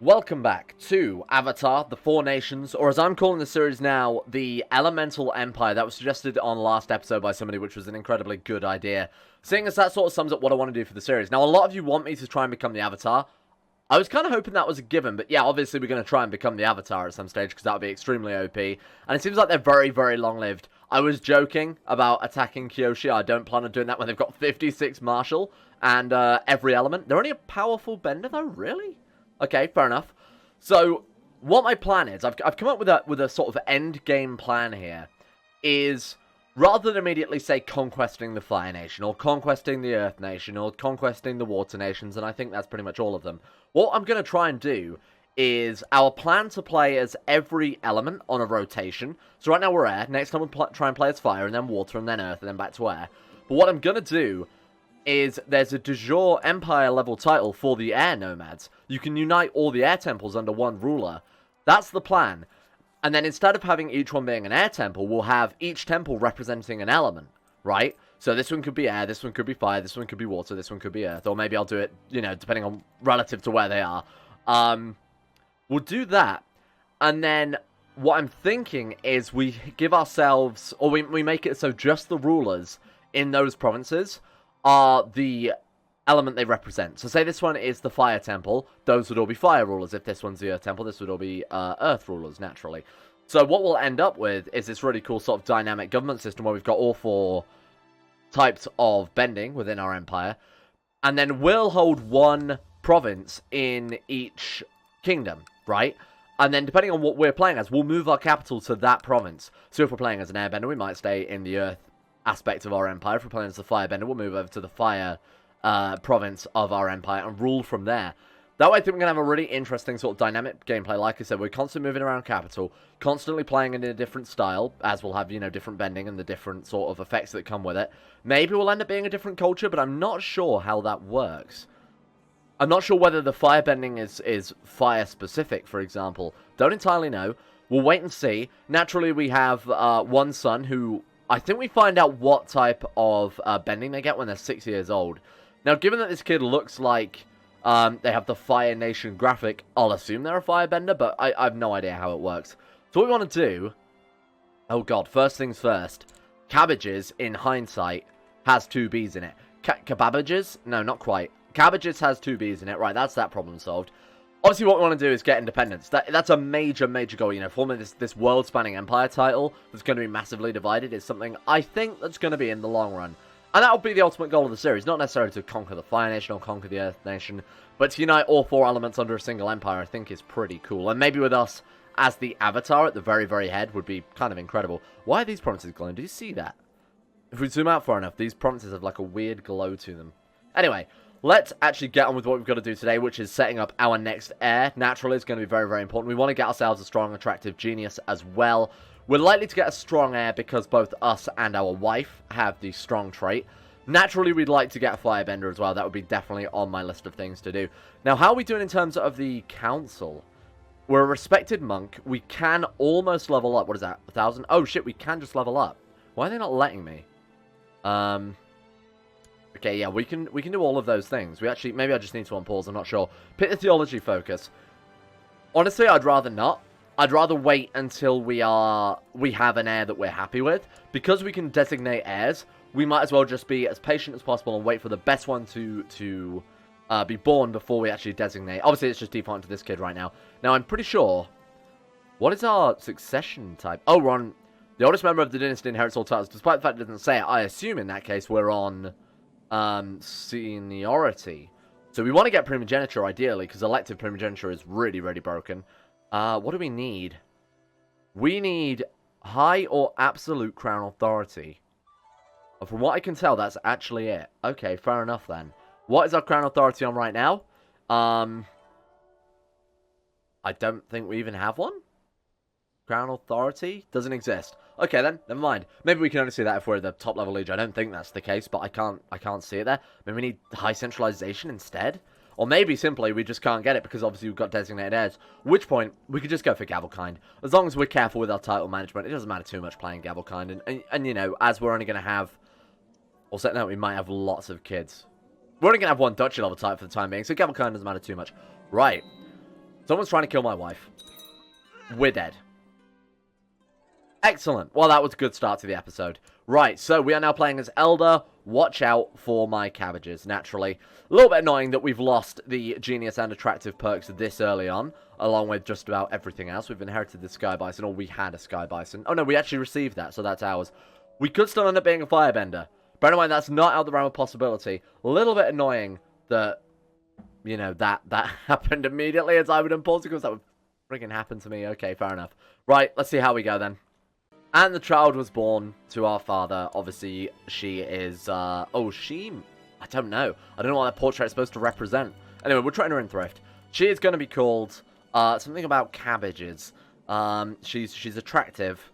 Welcome back to Avatar, the Four Nations, or as I'm calling the series now, the Elemental Empire. That was suggested on last episode by somebody, which was an incredibly good idea. Seeing as that sort of sums up what I want to do for the series. Now, a lot of you want me to try and become the Avatar. I was kind of hoping that was a given, but yeah, obviously we're going to try and become the Avatar at some stage, because that would be extremely OP. And it seems like they're very, very long-lived. I was joking about attacking Kyoshi. I don't plan on doing that when they've got 56 Martial and every element. They're only a powerful bender, though? Really? Okay, fair enough. So, what my plan is, I've come up with a sort of end game plan here, is rather than immediately say conquesting the Fire Nation, or conquesting the Earth Nation, or conquesting the Water Nations, and I think that's pretty much all of them, what I'm going to try and do is our plan to play as every element on a rotation. So right now we're air, next time we'll try and play as fire, and then water, and then earth, and then back to air. But what I'm going to do is there's a de jure Empire level title for the air nomads. You can unite all the air temples under one ruler. That's the plan. And then instead of having each one being an air temple, we'll have each temple representing an element, right? So this one could be air, this one could be fire, this one could be water, this one could be earth. Or maybe I'll do it, you know, depending on relative to where they are. We'll do that. And then what I'm thinking is we give ourselves, or we make it so just the rulers in those provinces are the element they represent. So say this one is the fire temple, those would all be fire rulers. If this one's the earth temple, this would all be earth rulers, naturally. So what we'll end up with is this really cool sort of dynamic government system where we've got all four types of bending within our empire, and then we'll hold one province in each kingdom, right? And then depending on what we're playing as, we'll move our capital to that province. So if we're playing as an airbender, we might stay in the earth aspect of our empire. If we're playing as a firebender, we'll move over to the fire province of our empire and rule from there. That way I think we're going to have a really interesting sort of dynamic gameplay. Like I said, we're constantly moving around capital, constantly playing in a different style, as we'll have, you know, different bending and the different sort of effects that come with it. Maybe we'll end up being a different culture, but I'm not sure how that works. I'm not sure whether the firebending is fire-specific, for example. Don't entirely know. We'll wait and see. Naturally, we have one son who I think we find out what type of bending they get when they're 6 years old. Now, given that this kid looks like they have the Fire Nation graphic, I'll assume they're a firebender, but I have no idea how it works. So what we want to do... Oh god, first things first. Cabbages, in hindsight, has 2 B's in it. Cabbages? No, not quite. Cabbages has 2 B's in it. Right, that's that problem solved. Obviously, what we want to do is get independence. That's a major, major goal. You know, forming this world-spanning empire title that's going to be massively divided is something I think that's going to be in the long run. And that'll be the ultimate goal of the series. Not necessarily to conquer the Fire Nation or conquer the Earth Nation, but to unite all 4 elements under a single empire, I think is pretty cool. And maybe with us as the Avatar at the very, very head would be kind of incredible. Why are these provinces glowing? Do you see that? If we zoom out far enough, these provinces have like a weird glow to them. Anyway, let's actually get on with what we've got to do today, which is setting up our next heir. Naturally, it's going to be very, very important. We want to get ourselves a strong, attractive genius as well. We're likely to get a strong heir because both us and our wife have the strong trait. Naturally, we'd like to get a firebender as well. That would be definitely on my list of things to do. Now, how are we doing in terms of the council? We're a respected monk. We can almost level up. What is that? 1,000? Oh, shit, we can just level up. Why are they not letting me? Okay, yeah, we can do all of those things. We actually, maybe I just need to unpause, I'm not sure. Pick the theology focus. Honestly, I'd rather not. I'd rather wait until we have an heir that we're happy with. Because we can designate heirs, we might as well just be as patient as possible and wait for the best one to be born before we actually designate. Obviously, it's just defaulting to this kid right now. Now, I'm pretty sure... What is our succession type? Oh, we're on... The oldest member of the dynasty inherits all titles. Despite the fact it doesn't say it, I assume in that case we're on... seniority. So we want to get primogeniture ideally, because elective primogeniture is really, really broken. What do we need? We need high or absolute crown authority. From what I can tell, that's actually it. Okay, fair enough then. What is our crown authority on right now? I don't think we even have one. Crown authority doesn't exist. Okay then, never mind. Maybe we can only see that if we're the top level leader. I don't think that's the case, but I can't see it there. Maybe we need high centralization instead, or maybe simply we just can't get it because obviously we've got designated heirs. At which point we could just go for Gavelkind. As long as we're careful with our title management, it doesn't matter too much playing Gavelkind. And you know, as we're only going to have, or set now we might have lots of kids. We're only going to have one duchy level type for the time being, so Gavelkind doesn't matter too much. Right. Someone's trying to kill my wife. We're dead. Excellent. Well, that was a good start to the episode. Right, so we are now playing as Elder. Watch out for my cabbages, naturally. A little bit annoying that we've lost the genius and attractive perks this early on, along with just about everything else. We've inherited the Sky Bison, or we had a Sky Bison. Oh, no, we actually received that, so that's ours. We could still end up being a Firebender. Bear in mind, that's not out of the realm of possibility. A little bit annoying that, you know, that happened immediately as I would impulse, because that would friggin' happen to me. Okay, fair enough. Right, let's see how we go then. And the child was born to our father. Obviously, she is, I don't know. I don't know what that portrait is supposed to represent. Anyway, we're trying her in Thrift. She is going to be called, something about cabbages. She's attractive.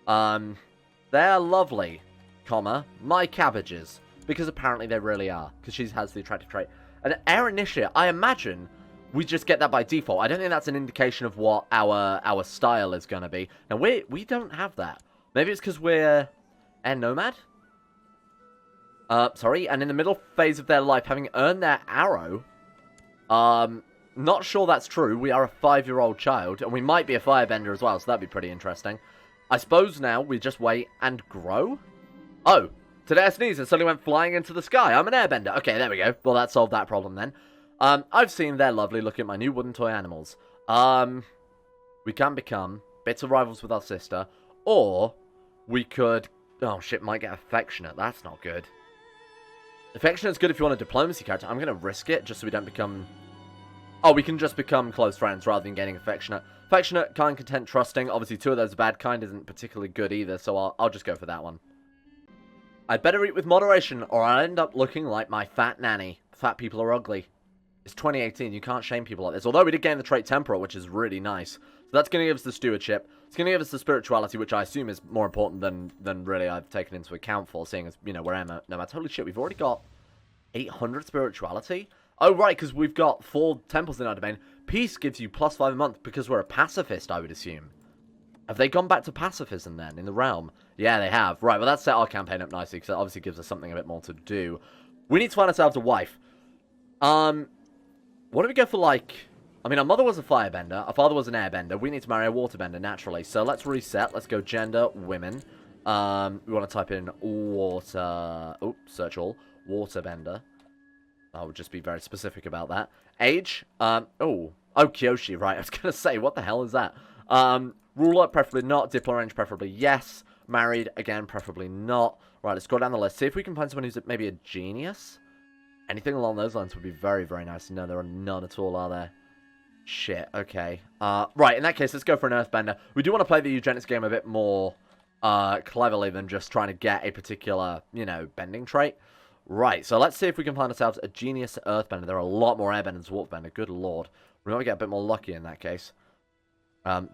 They're lovely, comma, my cabbages. Because apparently they really are. Because she has the attractive trait. An Air Initiate, I imagine we just get that by default. I don't think that's an indication of what our style is going to be. Now, we don't have that. Maybe it's because we're Air Nomad? Sorry, and in the middle phase of their life, having earned their arrow. Not sure that's true. We are a 5-year-old child, and we might be a Firebender as well, so that'd be pretty interesting. I suppose now we just wait and grow? Oh, today I sneezed and suddenly went flying into the sky. I'm an Airbender. Okay, there we go. Well, that solved that problem then. I've seen they're lovely. Look at my new wooden toy animals. We can become bitter rivals with our sister, or we could... Oh, shit, might get affectionate. That's not good. Affectionate's good if you want a diplomacy character. I'm going to risk it just so we don't become... Oh, we can just become close friends rather than getting affectionate. Affectionate, kind, content, trusting. Obviously, 2 of those are bad. Kind isn't particularly good either, so I'll just go for that one. I'd better eat with moderation, or I'll end up looking like my fat nanny. Fat people are ugly. It's 2018, you can't shame people like this. Although we did gain the trait Temporal, which is really nice. So that's going to give us the stewardship. It's going to give us the spirituality, which I assume is more important than really I've taken into account for, seeing as, you know, we're nomads. Holy shit, we've already got 800 spirituality? Oh, right, because we've got 4 temples in our domain. Peace gives you +5 a month because we're a pacifist, I would assume. Have they gone back to pacifism then, in the realm? Yeah, they have. Right, well, that's set our campaign up nicely, because that obviously gives us something a bit more to do. We need to find ourselves a wife. What do we go for, like... I mean, our mother was a firebender. Our father was an airbender. We need to marry a waterbender, naturally. So let's reset. Let's go gender, women. We want to type in water... Oh, search all. Waterbender. I would just be very specific about that. Age. Kyoshi, right. I was going to say, what the hell is that? Ruler, preferably not. Diplo range, preferably yes. Married, again, preferably not. Right, let's go down the list. See if we can find someone who's maybe a genius. Anything along those lines would be very, very nice. No, there are none at all, are there? Shit, okay. Right, in that case, let's go for an Earthbender. We do want to play the eugenics game a bit more cleverly than just trying to get a particular, you know, bending trait. Right, so let's see if we can find ourselves a genius Earthbender. There are a lot more Airbenders than Waterbender. Good lord. We might get a bit more lucky in that case.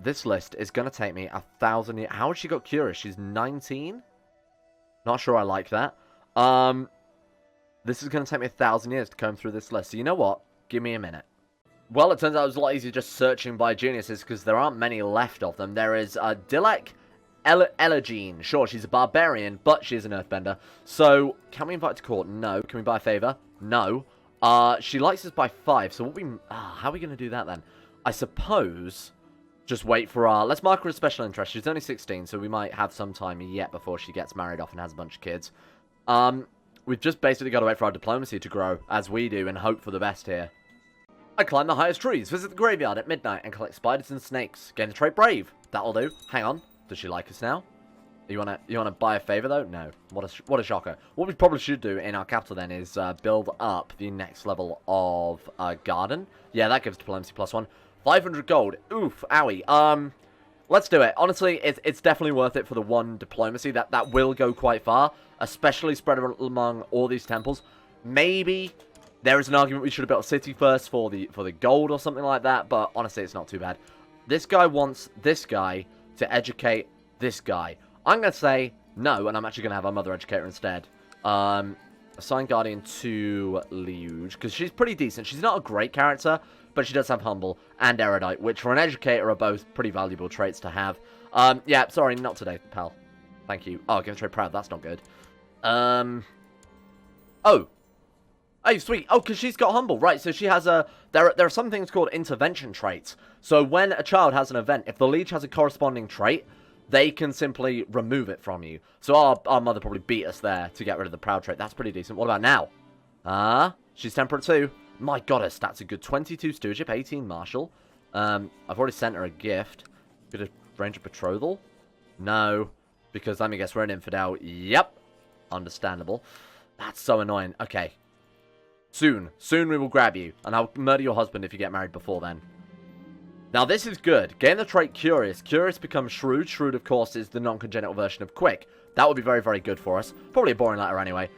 This list is going to take me 1,000 years. How has she got curious? She's 19? Not sure I like that. This is going to take me 1,000 years to comb through this list. So you know what? Give me a minute. Well, it turns out it was a lot easier just searching by geniuses because there aren't many left of them. There is Dilek Elegine. Sure, she's a barbarian, but she is an earthbender. So, can we invite her to court? No. Can we buy a favor? No. She likes us by 5. So, how are we going to do that then? I suppose just wait for our... Let's mark her as special interest. She's only 16, so we might have some time yet before she gets married off and has a bunch of kids. We've just basically got to wait for our diplomacy to grow, as we do, and hope for the best here. I climb the highest trees, visit the graveyard at midnight, and collect spiders and snakes. Gain the trait Brave. That'll do. Hang on. Does she like us now? You wanna buy a favor though? No. What a shocker. What we probably should do in our capital then is build up the next level of garden. Yeah, that gives diplomacy +1. 500 gold. Oof, owie. Let's do it. Honestly, it's definitely worth it for the 1 diplomacy. That will go quite far, especially spread among all these temples. Maybe there is an argument we should have built a city first for the gold or something like that, but honestly, it's not too bad. This guy wants this guy to educate this guy. I'm going to say no, and I'm actually going to have our mother educate her instead. Assign Guardian to Liuge, because she's pretty decent. She's not a great character, but she does have Humble and Erudite, which for an educator are both pretty valuable traits to have. Yeah, sorry, not today, pal. Thank you. Oh, give a trait Proud, that's not good. Oh, Oh, sweet. Oh, because she's got humble. Right, so she has a... There are some things called intervention traits. So when a child has an event, if the liege has a corresponding trait, they can simply remove it from you. So our mother probably beat us there to get rid of the proud trait. That's pretty decent. What about now? She's temperate too. My goddess, that's a good 22 stewardship, 18 martial. I've already sent her a gift. Bit of range of betrothal? No. Because, let me guess, we're an infidel. Yep. Understandable. That's so annoying. Okay. Soon we will grab you, and I'll murder your husband if you get married before then. Now, this is good. Gain the trait Curious. Curious becomes Shrewd. Shrewd, of course, is the non-congenital version of Quick. That would be very, very good for us. Probably a boring letter anyway.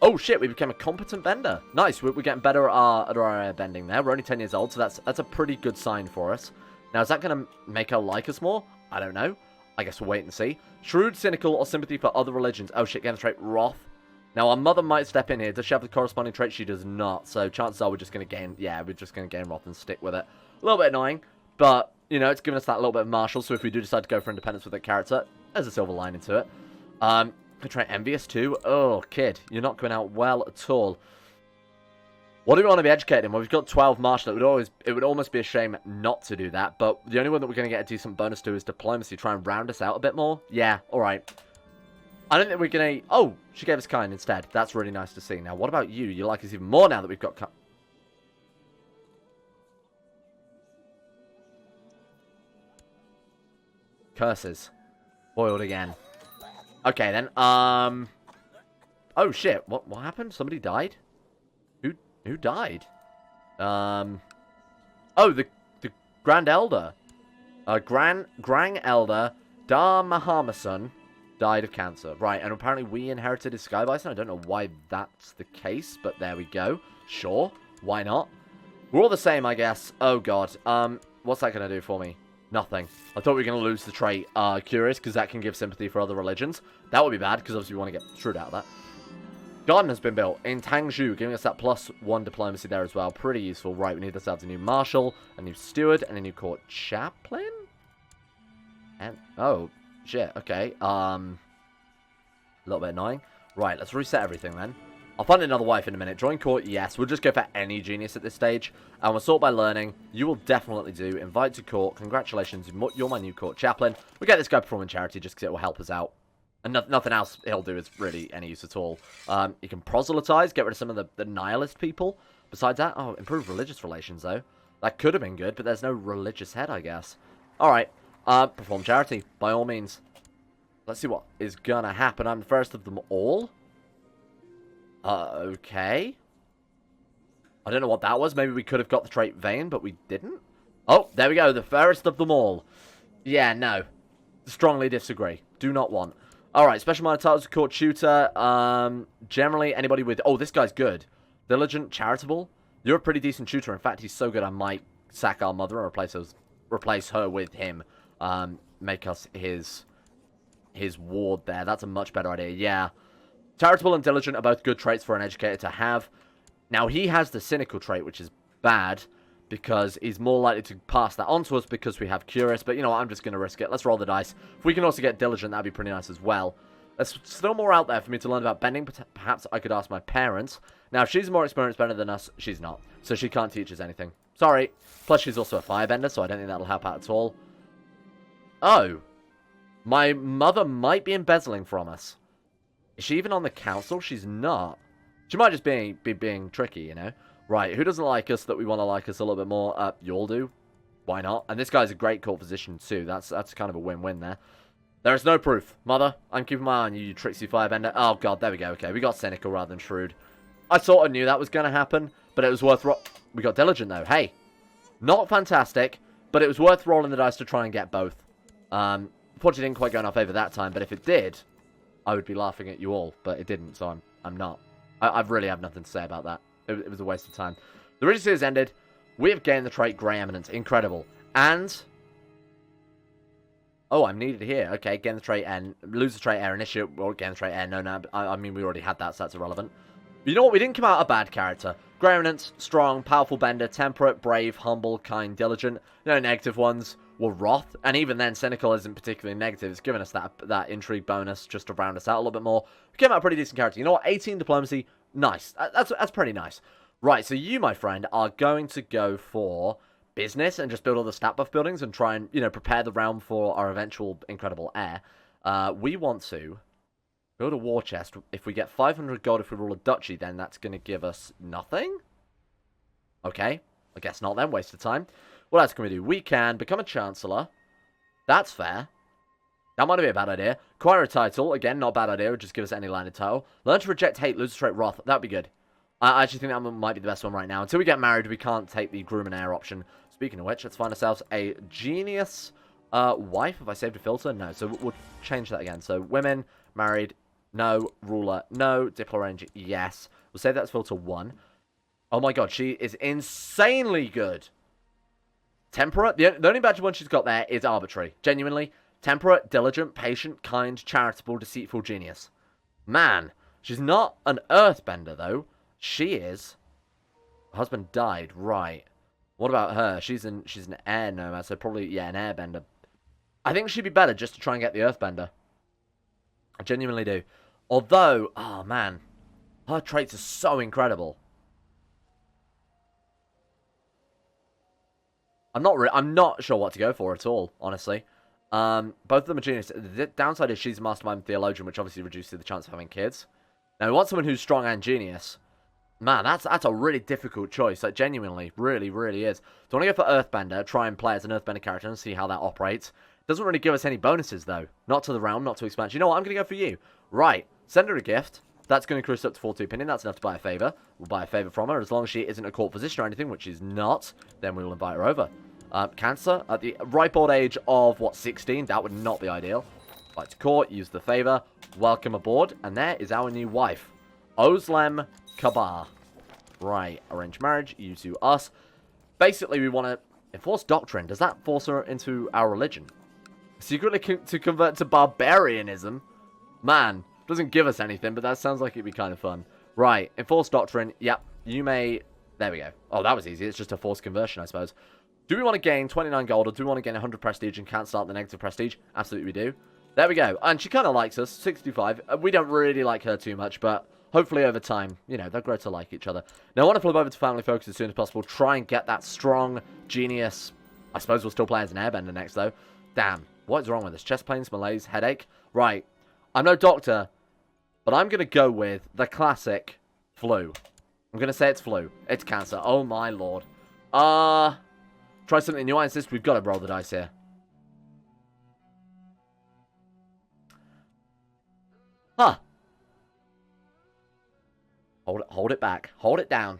Oh, shit, we became a competent bender. Nice, we're getting better at our bending there. We're only 10 years old, so that's a pretty good sign for us. Now, is that going to make her like us more? I don't know. I guess we'll wait and see. Shrewd, Cynical, or Sympathy for other religions. Oh, shit, gain the trait Wrath. Now, our mother might step in here. Does she have the corresponding trait? She does not. So, chances are we're just going to gain... Yeah, we're just going to gain Wrath and stick with it. A little bit annoying. But, you know, it's given us that little bit of martial. So, if we do decide to go for independence with a character, there's a silver lining to it. Could try Envious too. Oh, kid. You're not going out well at all. What do we want to be educated in? Well, we've got 12 martial. It would almost be a shame not to do that. But the only one that we're going to get a decent bonus to is diplomacy. Try and round us out a bit more. Yeah, alright. I don't think we're going to... Oh, she gave us kind instead. That's really nice to see. Now, what about you? You like us even more now that we've got... Curses. Boiled again. Okay, then. Oh, shit. What happened? Somebody died? Who died? Oh, the Grand Elder. Grang Elder, Dar Mahamason, died of cancer. Right, and apparently we inherited his Sky Bison. I don't know why that's the case, but there we go. Sure, why not? We're all the same, I guess. Oh, God. What's that going to do for me? Nothing. I thought we were going to lose the trait Curious, because that can give sympathy for other religions. That would be bad, because obviously we want to get shrewd out of that. Garden has been built in Tangzhou, giving us that +1 diplomacy there as well. Pretty useful. Right, we need ourselves a new marshal, a new steward, and a new court chaplain? And, oh, shit, okay. A little bit annoying. Right, let's reset everything then. I'll find another wife in a minute. Join court, yes. We'll just go for any genius at this stage. And we'll sort by learning. You will definitely do. Invite to court. Congratulations. You're my new court chaplain. We'll get this guy performing charity just because it will help us out. And nothing else he'll do is really any use at all. You can proselytize. Get rid of some of the nihilist people. Besides that, oh, improve religious relations, though. That could have been good, but there's no religious head, I guess. Alright. Perform charity, by all means. Let's see what is gonna happen. I'm the first of them all. Okay. I don't know what that was. Maybe we could have got the trait Vain, but we didn't. Oh, there we go. The fairest of them all. Yeah, no. Strongly disagree. Do not want. Alright, special minor titles, court shooter. Generally, anybody with... Oh, this guy's good. Diligent, charitable. You're a pretty decent shooter. In fact, he's so good I might sack our mother and replace her with him. Make us his ward there. That's a much better idea. Yeah. Charitable and diligent are both good traits for an educator to have. Now, he has the cynical trait, which is bad, because he's more likely to pass that on to us because we have Curious. But, you know what, I'm just going to risk it. Let's roll the dice. If we can also get diligent, that'd be pretty nice as well. There's still more out there for me to learn about bending. Perhaps I could ask my parents. Now, if she's a more experienced bender than us, she's not. So she can't teach us anything. Sorry. Plus, she's also a firebender, so I don't think that'll help out at all. Oh. My mother might be embezzling from us. Is she even on the council? She's not. She might just be being tricky, you know? Right, who doesn't like us that we want to like us a little bit more? You'll do. Why not? And this guy's a great court physician, too. That's kind of a win-win there. There is no proof. Mother, I'm keeping my eye on you, you tricksy firebender. Oh, God, there we go. Okay, we got cynical rather than shrewd. I sort of knew that was going to happen, but it was worth... We got diligent, though. Hey, not fantastic, but it was worth rolling the dice to try and get both. Unfortunately, didn't quite go in our favour that time, but if it did... I would be laughing at you all, but it didn't, so I'm not. I really have nothing to say about that. It was a waste of time. The Regency has ended. We have gained the trait Grey Eminence. Incredible. And... Oh, I'm needed here. Okay, gain the trait N. Lose the trait Air Initiate. Or gain the trait N. No, I mean, we already had that, so that's irrelevant. But you know what? We didn't come out a bad character. Grey Eminence, strong, powerful bender, temperate, brave, humble, kind, diligent. No negative ones. Were Wrath, and even then, Cynical isn't particularly negative. It's given us that intrigue bonus just to round us out a little bit more. We came out a pretty decent character. You know what? 18 diplomacy, Nice. That's pretty nice. Right, so you, my friend, are going to go for business and just build all the stat buff buildings and try and, prepare the realm for our eventual incredible heir. We want to build a war chest. If we get 500 gold if we rule a duchy, then that's going to give us nothing? Okay, I guess not then. Waste of time. What else can we do? We can become a chancellor. That's fair. That might be a bad idea. Acquire a title. Again, not a bad idea. It would just give us any landed title. Learn to reject hate, lose straight wrath. That'd be good. I actually think that might be the best one right now. Until we get married, we can't take the groom and heir option. Speaking of which, let's find ourselves a genius wife. Have I saved a filter? No. So we'll change that again. So women, married, no. Ruler, no. Diplo range, yes. We'll save that as filter 1. Oh my god, she is insanely good. Temperate. The only badge one she's got there is arbitrary. Genuinely. Temperate, diligent, patient, kind, charitable, deceitful, genius. Man, she's not an earthbender, though. She is. Her husband died, right. What about her? She's an air nomad, so probably, yeah, an airbender. I think she'd be better just to try and get the earthbender. I genuinely do. Although, oh man, her traits are so incredible. I'm not sure what to go for at all, honestly. Both of them are genius. The downside is she's a mastermind theologian, which obviously reduces the chance of having kids. Now, we want someone who's strong and genius. Man, that's a really difficult choice. Like, genuinely, really, really is. So I want to go for Earthbender, try and play as an Earthbender character and see how that operates. Doesn't really give us any bonuses, though. Not to the realm, not to expansion. You know what? I'm going to go for you. Right. Send her a gift. That's going to increase up to 42 opinion. That's enough to buy a favour. We'll buy a favour from her. As long as she isn't a court physician or anything, which she's not, then we will invite her over. Cancer, at the ripe old age of, what, 16? That would not be ideal. Invite to court, use the favour, welcome aboard, and there is our new wife, Ozlem Kabar. Right, arranged marriage, you to us. Basically, we want to enforce doctrine. Does that force her into our religion? Secretly to convert to barbarianism? Man, doesn't give us anything, but that sounds like it'd be kind of fun. Right, enforce doctrine, yep, you may... There we go. Oh, that was easy. It's just a forced conversion, I suppose. Do we want to gain 29 gold, or do we want to gain 100 prestige and cancel out the negative prestige? Absolutely we do. There we go. And she kind of likes us, 65. We don't really like her too much, but hopefully over time, they'll grow to like each other. Now, I want to flip over to Family Focus as soon as possible. Try and get that strong genius. I suppose we'll still play as an airbender next, though. Damn. What is wrong with this? Chest pains, malaise, headache? Right. I'm no doctor, but I'm going to go with the classic flu. I'm going to say it's flu. It's cancer. Oh, my lord. Try something new. I insist we've got to roll the dice here. Huh. Hold it back. Hold it down.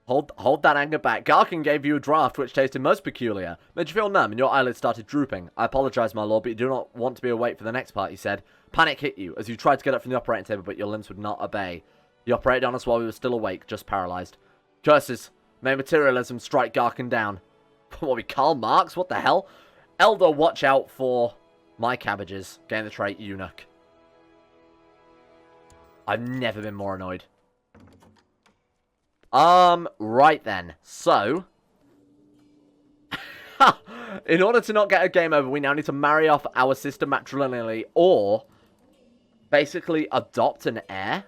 Hold that anger back. Garkin gave you a draft which tasted most peculiar. Made you feel numb and your eyelids started drooping. I apologize, my lord, but you do not want to be awake for the next part, he said. Panic hit you as you tried to get up from the operating table, but your limbs would not obey. You operated on us while we were still awake, just paralyzed. Curses. May materialism strike Garkin down. What, we Karl Marx? What the hell? Elder, watch out for my cabbages. Gain the trait, eunuch. I've never been more annoyed. Right then. So, in order to not get a game over, we now need to marry off our sister matrilineally, or basically adopt an heir.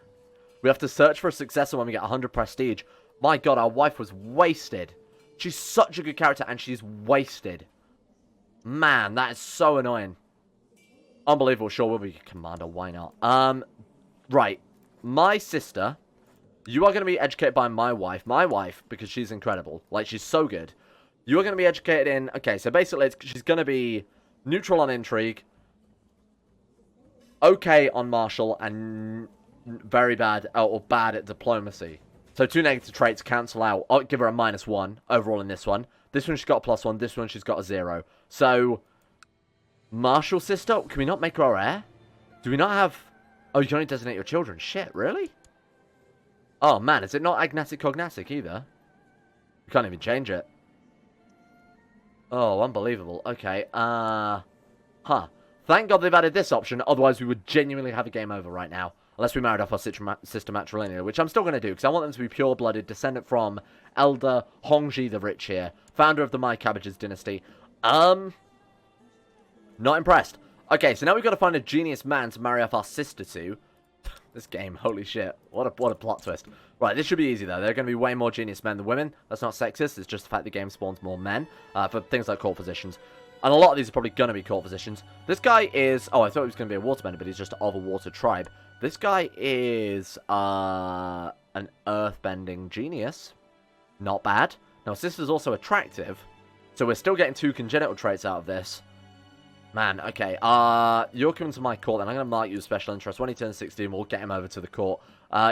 We have to search for a successor when we get 100 prestige. My god, our wife was wasted. She's such a good character, and she's wasted. Man, that is so annoying. Unbelievable. Sure, we'll be commander. Why not? Right. My sister, you are going to be educated by my wife. My wife, because she's incredible. Like, she's so good. You are going to be educated in... Okay, so basically, she's going to be neutral on intrigue, okay on martial, and very bad, or bad at diplomacy. So 2 negative traits cancel out. I'll give her a -1 overall in this one. This one she's got a +1. This one she's got a 0. So, martial sister, can we not make her our heir? Do we not have... Oh, you can only designate your children. Shit, really? Oh, man, is it not agnatic cognatic either? You can't even change it. Oh, unbelievable. Okay, Huh. Thank God they've added this option, otherwise we would genuinely have a game over right now. Unless we married off our sister matrilineal, which I'm still going to do, because I want them to be pure-blooded, descendant from Elder Hongji the Rich here, founder of the My Cabbages dynasty. Not impressed. Okay, so now we've got to find a genius man to marry off our sister to. This game, holy shit. What a plot twist. Right, this should be easy, though. There are going to be way more genius men than women. That's not sexist. It's just the fact the game spawns more men for things like court positions. And a lot of these are probably going to be court positions. This guy is... Oh, I thought he was going to be a waterbender, but he's just of a water tribe. This guy is an earthbending genius. Not bad. Now, his sister's also attractive. So we're still getting 2 congenital traits out of this. Man, okay. You're coming to my court, then I'm going to mark you as special interest. When he turns 16, we'll get him over to the court.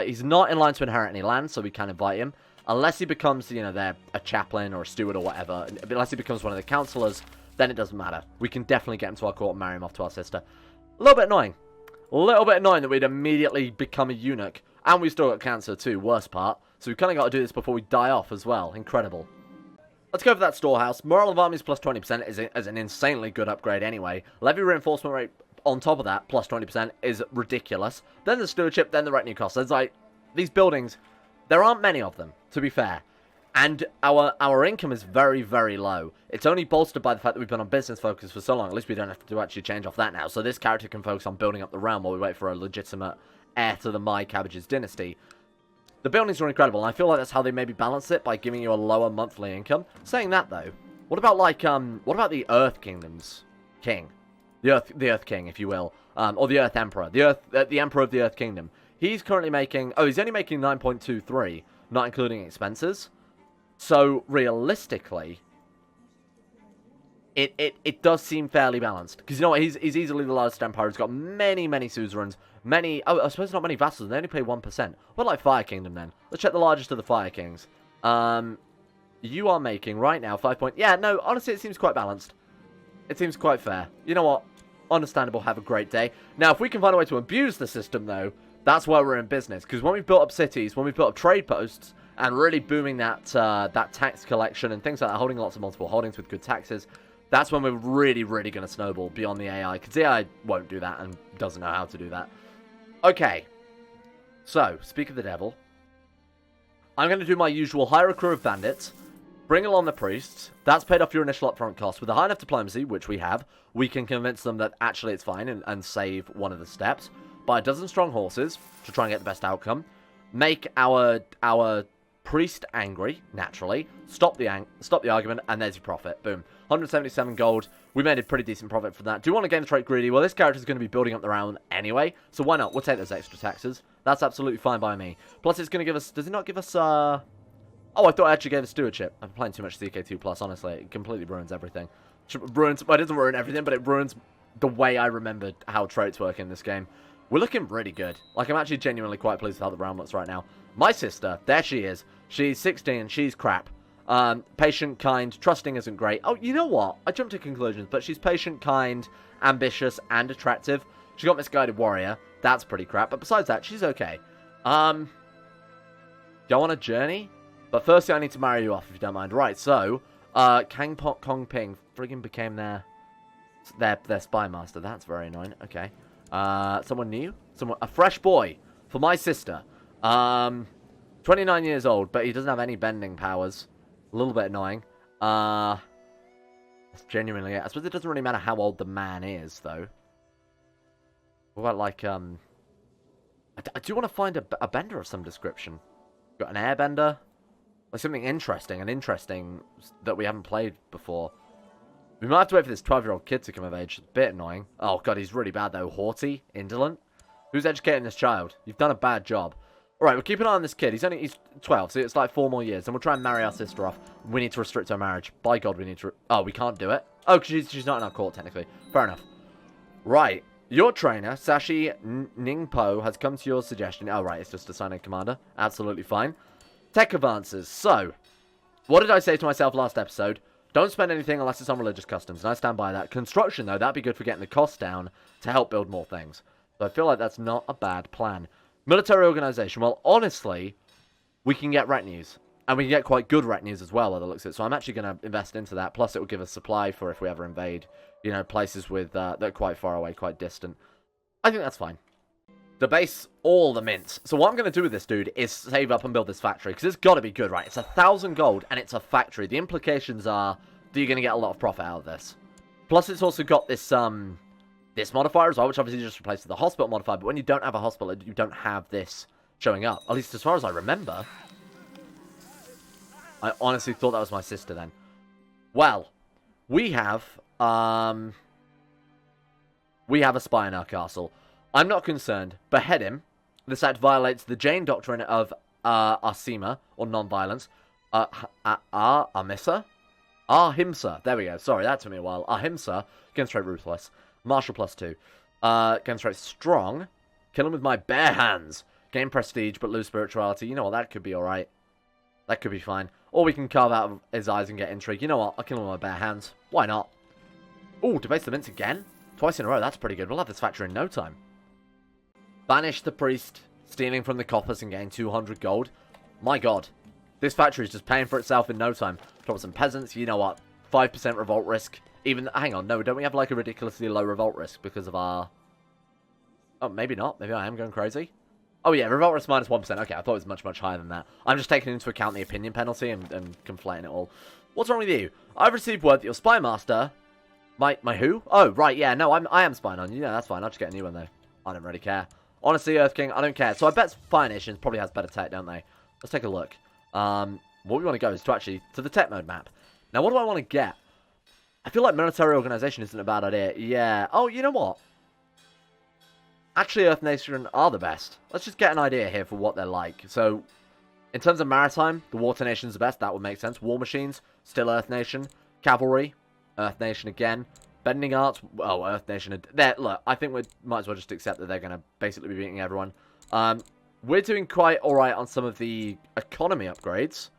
He's not in line to inherit any land, so we can invite him. Unless he becomes, you know, they're a chaplain or a steward or whatever. Unless he becomes one of the counselors, then it doesn't matter. We can definitely get him to our court and marry him off to our sister. A little bit annoying. A little bit annoying that we'd immediately become a eunuch. And we still got cancer too, worst part. So we've kind of got to do this before we die off as well. Incredible. Let's go for that storehouse. Morale of armies plus 20% is an insanely good upgrade anyway. Levy reinforcement rate on top of that, plus 20%, is ridiculous. Then the stewardship, then the retinue costs. It's like, these buildings, there aren't many of them, to be fair. And our income is very, very low. It's only bolstered by the fact that we've been on business focus for so long. At least we don't have to actually change off that now. So this character can focus on building up the realm while we wait for a legitimate heir to the My Cabbage's dynasty. The buildings are incredible, and I feel like that's how they maybe balance it by giving you a lower monthly income. Saying that though, what about like what about the Earth Kingdom's king, the Earth King, if you will, or the Earth Emperor, the Emperor of the Earth Kingdom? He's currently making he's only making 9.23, not including expenses. So, realistically, it does seem fairly balanced. Because, you know what, he's easily the largest empire. He's got many, many suzerains. Many, I suppose not many vassals. They only pay 1%. What like Fire Kingdom, then? Let's check the largest of the Fire Kings. You are making, right now, 5 point... Yeah, no, honestly, it seems quite balanced. It seems quite fair. You know what? Understandable, have a great day. Now, if we can find a way to abuse the system, though, that's where we're in business. Because when we've built up cities, when we've built up trade posts... and really booming that tax collection and things like that, holding lots of multiple holdings with good taxes, that's when we're really, really going to snowball beyond the AI. Because the AI won't do that and doesn't know how to do that. Okay. So, speak of the devil. I'm going to do my usual hire a crew of bandits. Bring along the priests. That's paid off your initial upfront cost. With a high enough diplomacy, which we have, we can convince them that actually it's fine and save one of the steps. Buy a dozen strong horses to try and get the best outcome. Make our priest angry, naturally. Stop the argument, and there's your profit. Boom. 177 gold. We made a pretty decent profit from that. Do you want to gain the trait greedy? Well, this character's going to be building up the round anyway, so why not? We'll take those extra taxes. That's absolutely fine by me. Plus, it's going to give us... Does it not give us... Oh, I thought I actually gave us stewardship. I'm playing too much CK2+, honestly. It completely ruins everything. Well, it doesn't ruin everything, but it ruins the way I remembered how traits work in this game. We're looking really good. Like, I'm actually genuinely quite pleased with how the realm looks right now. My sister, there she is. She's 16, she's crap. Patient, kind, trusting isn't great. Oh, you know what? I jumped to conclusions, but she's patient, kind, ambitious, and attractive. She got Misguided Warrior. That's pretty crap, but besides that, she's okay. Go on a journey? But firstly, I need to marry you off, if you don't mind. Right, so, Kang Pot Kong Ping friggin' became their spy master. That's very annoying. Okay. Someone new? A fresh boy for my sister. 29 years old, but he doesn't have any bending powers. A little bit annoying. That's genuinely it. I suppose it doesn't really matter how old the man is, though. What about, like, I do want to find a bender of some description. Got an airbender. Like, something interesting that we haven't played before. We might have to wait for this 12-year-old kid to come of age. It's a bit annoying. Oh, God, he's really bad, though. Haughty, indolent. Who's educating this child? You've done a bad job. Alright, we'll keep an eye on this kid. He's 12, so it's like 4 more years. And we'll try and marry our sister off. We need to restrict her marriage. By God, we need to... Oh, we can't do it? Oh, because she's not in our court, technically. Fair enough. Right. Your trainer, Sashi Ningpo, has come to your suggestion. Oh, right, it's just a sign-in commander. Absolutely fine. Tech advances. So, what did I say to myself last episode? Don't spend anything unless it's on religious customs, and I stand by that. Construction, though, that'd be good for getting the cost down to help build more things. So I feel like that's not a bad plan. Military organization. Well, honestly, we can get retinues. And we can get quite good retinues as well, by the looks of it. So I'm actually going to invest into that. Plus, it will give us supply for if we ever invade, you know, places with that are quite far away, quite distant. I think that's fine. Debase all the mints. So what I'm going to do with this dude is save up and build this factory. Because it's got to be good, right? It's 1,000 gold and it's a factory. The implications are that you're going to get a lot of profit out of this. Plus, it's also got this this modifier as well, which obviously just replaces the hospital modifier. But when you don't have a hospital, you don't have this showing up. At least as far as I remember. I honestly thought that was my sister then. Well, we have a spy in our castle. I'm not concerned. Behead him. This act violates the Jain doctrine of Arsema, or non-violence. Ahimsa? There we go. Sorry, that took me a while. Ahimsa. Demonstrate ruthless. Martial +2. Demonstrate strong. Kill him with my bare hands. Gain prestige, but lose spirituality. You know what? That could be alright. That could be fine. Or we can carve out his eyes and get intrigue. You know what? I'll kill him with my bare hands. Why not? Oh, debase the mints again? Twice in a row. That's pretty good. We'll have this factory in no time. Banish the priest, stealing from the coffers and getting 200 gold. My god. This factory is just paying for itself in no time. Drop some peasants. You know what? 5% revolt risk. Even, hang on, no, don't we have like a ridiculously low revolt risk because of our... Oh, maybe not. Maybe I am going crazy. Oh yeah, revolt risk -1%. Okay, I thought it was much, much higher than that. I'm just taking into account the opinion penalty and conflating it all. What's wrong with you? I've received word that your spy master... My who? Oh, right, yeah, no, I am spying on you. Yeah, that's fine. I'll just get a new one, though. I don't really care. Honestly, Earth King, I don't care. So I bet Fire Nations probably has better tech, don't they? Let's take a look. What we want to go is to the tech mode map. Now, what do I want to get? I feel like military organization isn't a bad idea. Yeah. Oh, you know what? Actually, Earth Nation are the best. Let's just get an idea here for what they're like. So, in terms of maritime, the Water Nation's the best. That would make sense. War Machines, still Earth Nation. Cavalry, Earth Nation again. Bending Arts, oh, Earth Nation. Look, I think we might as well just accept that they're going to basically be beating everyone. We're doing quite alright on some of the economy upgrades.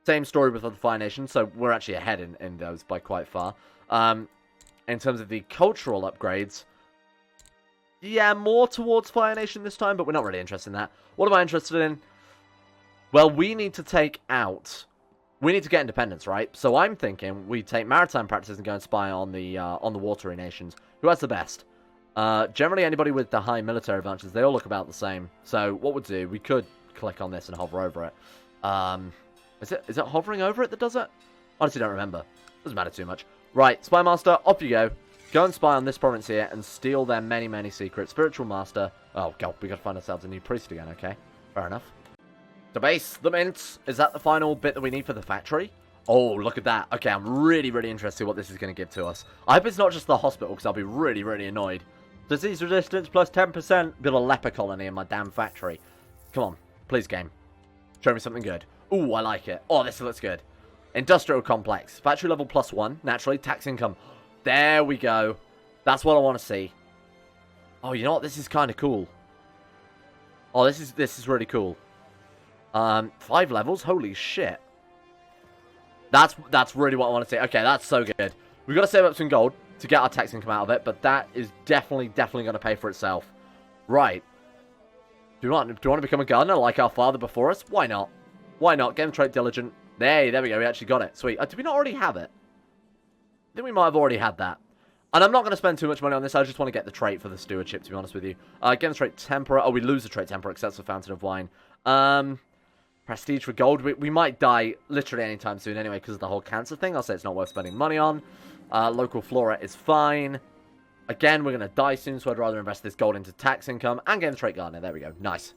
Same story with other Fire Nations, so we're actually ahead in those by quite far. In terms of the cultural upgrades, yeah, more towards Fire Nation this time, but we're not really interested in that. What am I interested in? Well, we need to get independence, right? So I'm thinking we take maritime practices and go and spy on the watery nations. Who has the best? Generally, anybody with the high military advantages, they all look about the same. So what we'll do, we could click on this and hover over it. Is it hovering over it that does it? Honestly, don't remember. Doesn't matter too much. Right, Spy Master, off you go. Go and spy on this province here and steal their many, many secrets. Spiritual Master. Oh, God, we gotta find ourselves a new priest again, okay? Fair enough. Debase the mints. Is that the final bit that we need for the factory? Oh, look at that. Okay, I'm really, really interested in what this is going to give to us. I hope it's not just the hospital, because I'll be really, really annoyed. Disease resistance plus 10%. Build a leper colony in my damn factory. Come on. Please, game. Show me something good. Ooh, I like it. Oh, this looks good. Industrial complex. Factory level +1. Naturally, tax income. There we go. That's what I want to see. Oh, you know what? This is kind of cool. Oh, this is really cool. 5 levels? Holy shit. That's really what I want to see. Okay, that's so good. We've got to save up some gold to get our tax income out of it, but that is definitely going to pay for itself. Right. Do you want to become a gardener like our father before us? Why not? Why not? Get him trait diligent. There we go. We actually got it. Sweet. Did we not already have it? I think we might have already had that. And I'm not going to spend too much money on this. I just want to get the trait for the stewardship, to be honest with you. Get the trait tempera. Oh, we lose the trait tempera, because that's the fountain of wine. Prestige for gold. We might die literally anytime soon anyway because of the whole cancer thing. I'll say it's not worth spending money on. Local flora is fine. Again, we're going to die soon, so I'd rather invest this gold into tax income and get a trait gardener. There we go. Nice.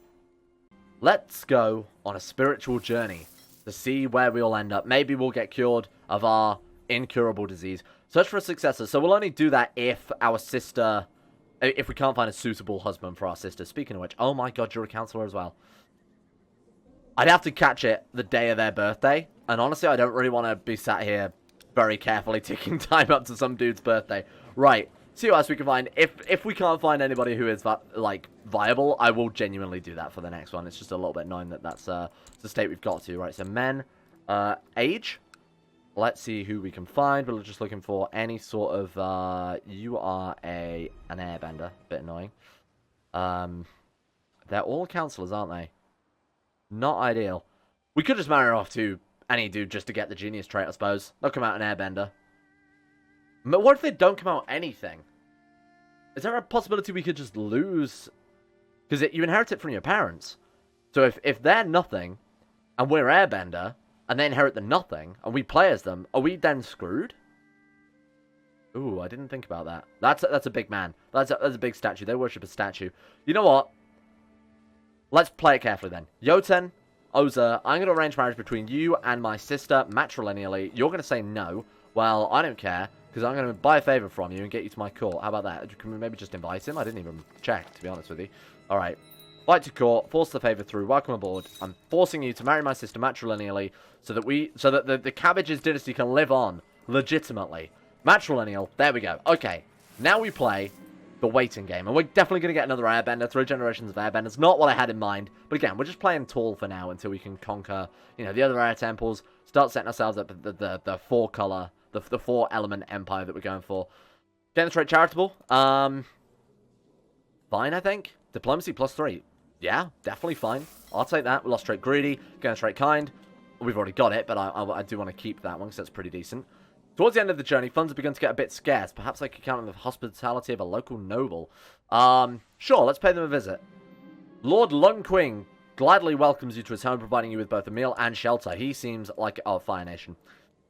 Let's go on a spiritual journey to see where we'll end up. Maybe we'll get cured of our incurable disease. Search for a successor. So we'll only do that if our sister... If we can't find a suitable husband for our sister. Speaking of which, oh my god, you're a counselor as well. I'd have to catch it the day of their birthday. And honestly, I don't really want to be sat here very carefully ticking time up to some dude's birthday. Right. See what else we can find. If we can't find anybody who is, like, viable, I will genuinely do that for the next one. It's just a little bit annoying that that's the state we've got to. Right, so men. Age. Let's see who we can find. We're just looking for any sort of... you are an airbender. Bit annoying. They're all counselors, aren't they? Not ideal. We could just marry her off to any dude just to get the genius trait, I suppose. They'll come out an airbender. But what if they don't come out anything? Is there a possibility we could just lose? Because you inherit it from your parents. So if they're nothing, and we're airbender, and they inherit the nothing, and we play as them, are we then screwed? Ooh, I didn't think about that. That's a big man. That's a big statue. They worship a statue. You know what? Let's play it carefully then. Yoten, Oza, I'm going to arrange marriage between you and my sister matrilineally. You're going to say no. Well, I don't care, because I'm going to buy a favor from you and get you to my court. How about that? Can we maybe just invite him? I didn't even check, to be honest with you. Alright. Fight to court, force the favor through, welcome aboard. I'm forcing you to marry my sister matrilineally so that the Cabbage's dynasty can live on legitimately. Matrilineal, there we go. Okay, now we play the waiting game. And we're definitely going to get another Airbender, 3 generations of Airbenders. Not what I had in mind. But again, we're just playing tall for now until we can conquer, you know, the other air temples. Start setting ourselves up the 4-color, the 4-element empire that we're going for. Getting the trait charitable. Fine, I think. Diplomacy +3. Yeah, definitely fine. I'll take that. We lost trait greedy. Getting trait kind. We've already got it, but I do want to keep that one because that's pretty decent. Towards the end of the journey, funds have begun to get a bit scarce. Perhaps I could count on the hospitality of a local noble. Sure, let's pay them a visit. Lord Lungqing gladly welcomes you to his home, providing you with both a meal and shelter. He seems like a Fire Nation.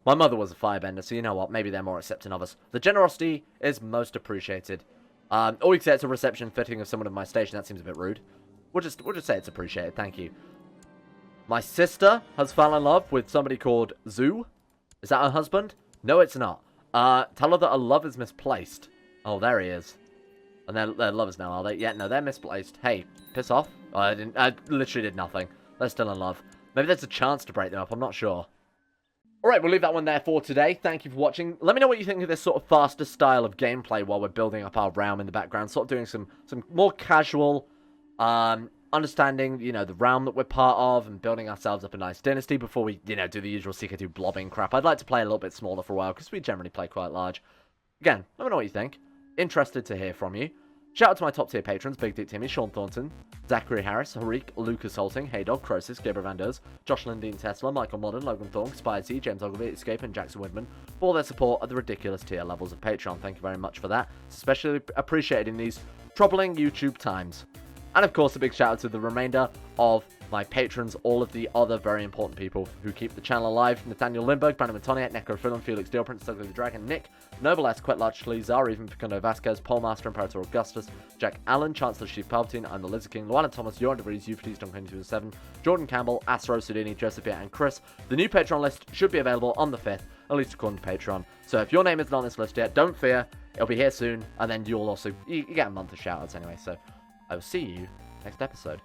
My mother was a firebender, so you know what? Maybe they're more accepting of us. The generosity is most appreciated. Or we could say it's a reception fitting of someone of my station. That seems a bit rude. We'll just say it's appreciated. Thank you. My sister has fallen in love with somebody called Zoo. Is that her husband? No, it's not. Tell her that her love is misplaced. Oh, there he is. And they're lovers now, are they? Yeah, no, they're misplaced. Hey, piss off. I literally did nothing. They're still in love. Maybe there's a chance to break them up. I'm not sure. Alright, we'll leave that one there for today. Thank you for watching. Let me know what you think of this sort of faster style of gameplay while we're building up our realm in the background. Sort of doing some more casual, understanding, you know, the realm that we're part of and building ourselves up a nice dynasty before we, you know, do the usual CK2 blobbing crap. I'd like to play a little bit smaller for a while because we generally play quite large. Again, let me know what you think. Interested to hear from you. Shout out to my top tier patrons, Big Dick Timmy, Sean Thornton, Zachary Harris, Harik, Lucas Holting, Haydog, Croesus, Gabriel Van Ders, Jocelyn Dean Tesla, Michael Modern, Logan Thorne, Spicy, James Ogilvy, Escape, and Jackson Woodman for their support at the ridiculous tier levels of Patreon. Thank you very much for that. It's especially appreciated in these troubling YouTube times. And of course, a big shout out to the remainder of my patrons, all of the other very important people who keep the channel alive. Nathaniel Lindbergh, Brandon Matoniak, Necro Philon, Felix Deal, Prince Ugly the Dragon, Nick, Noble S, Quet Large Shleezar, even Picundo Vasquez, Paul Master, Imperator Augustus, Jack Allen, Chancellor Chief Palpatine, I'm the Lizard King, Luana Thomas, Joran DeVries, Euphrates, Duncan 27, Jordan Campbell, Astro Sudini, Joseph and Chris. The new Patreon list should be available on the 5th, at least according to Patreon. So if your name isn't on this list yet, don't fear, it'll be here soon, and then you'll also, you get a month of shoutouts anyway, so I will see you next episode.